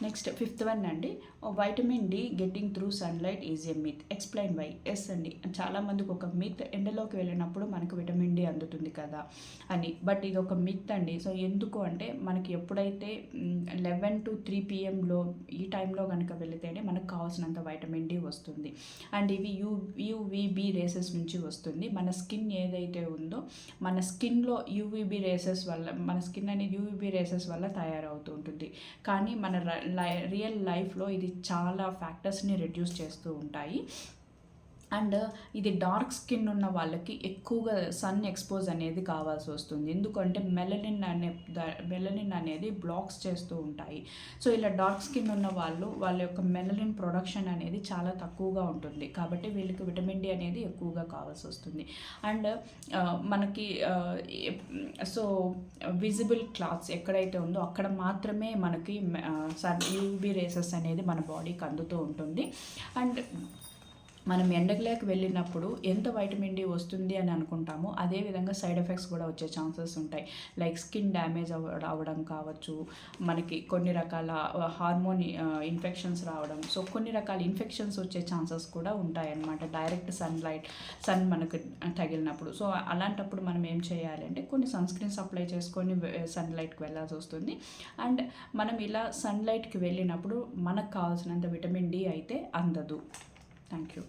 Next fifth one అండి, vitamin D getting through sunlight is a myth, explain why. Yes అండి, చాలామందికి ఒక myth, ఎండలోకి వెళ్ళినప్పుడు మనకు విటమిన్ డి అందుతుంది కదా అని, బట్ ఇది ఒక మిత్ అండి. సో ఎందుకు అంటే మనకి ఎప్పుడైతే 11 to 3 PM ఈ టైంలో కనుక వెళితేనే మనకు కావాల్సినంత వైటమిన్ డి వస్తుంది. అండ్ ఇవి యూవీబీ రేసెస్ నుంచి వస్తుంది. మన స్కిన్ ఏదైతే ఉందో మన స్కిన్లో యూవీబీ రేసెస్ వల్ల, మన స్కిన్ అనేది యూవీబీ రేసెస్ వల్ల తయారవుతూ ఉంటుంది. కానీ మన రియల్ లైఫ్లో ఇది చాలా ఫ్యాక్టర్స్ని రెడ్యూస్ చేస్తూ ఉంటాయి. అండ్ ఇది డార్క్ స్కిన్ ఉన్న వాళ్ళకి ఎక్కువగా సన్ ఎక్స్పోజ్ అనేది కావాల్సి వస్తుంది. ఎందుకంటే మెలనిన్ అనేది బ్లాక్స్ చేస్తూ ఉంటాయి. సో ఇలా డార్క్ స్కిన్ ఉన్న వాళ్ళ యొక్క మెలనిన్ ప్రొడక్షన్ అనేది చాలా తక్కువగా ఉంటుంది. కాబట్టి వీళ్ళకి విటమిన్ డి అనేది ఎక్కువగా కావాల్సి వస్తుంది. అండ్ మనకి సో విజిబుల్ క్లాత్స్ ఎక్కడైతే ఉందో అక్కడ మాత్రమే మనకి యూవీ రేసెస్ అనేది మన బాడీకి అందుతూ ఉంటుంది. అండ్ మనం ఎండలోకి వెళ్ళినప్పుడు ఎంత వైటమిన్ డి వస్తుంది అని అనుకుంటామో అదేవిధంగా సైడ్ ఎఫెక్ట్స్ కూడా వచ్చే ఛాన్సెస్ ఉంటాయి. లైక్ స్కిన్ డ్యామేజ్ అవ్వడం కావచ్చు, మనకి కొన్ని రకాల హార్మోన్ ఇన్ఫెక్షన్స్ రావడం, సో కొన్ని రకాల ఇన్ఫెక్షన్స్ వచ్చే ఛాన్సెస్ కూడా ఉంటాయి అన్నమాట డైరెక్ట్ సన్ మనకు తగిలినప్పుడు. సో అలాంటప్పుడు మనం ఏం చేయాలి అంటే కొన్ని సన్ స్క్రీన్స్ అప్లై చేసుకొని సన్లైట్కి వెళ్ళాల్సి వస్తుంది. అండ్ మనం ఇలా సన్లైట్కి వెళ్ళినప్పుడు మనకు కావాల్సినంత విటమిన్ డి అయితే అందదు. Thank you.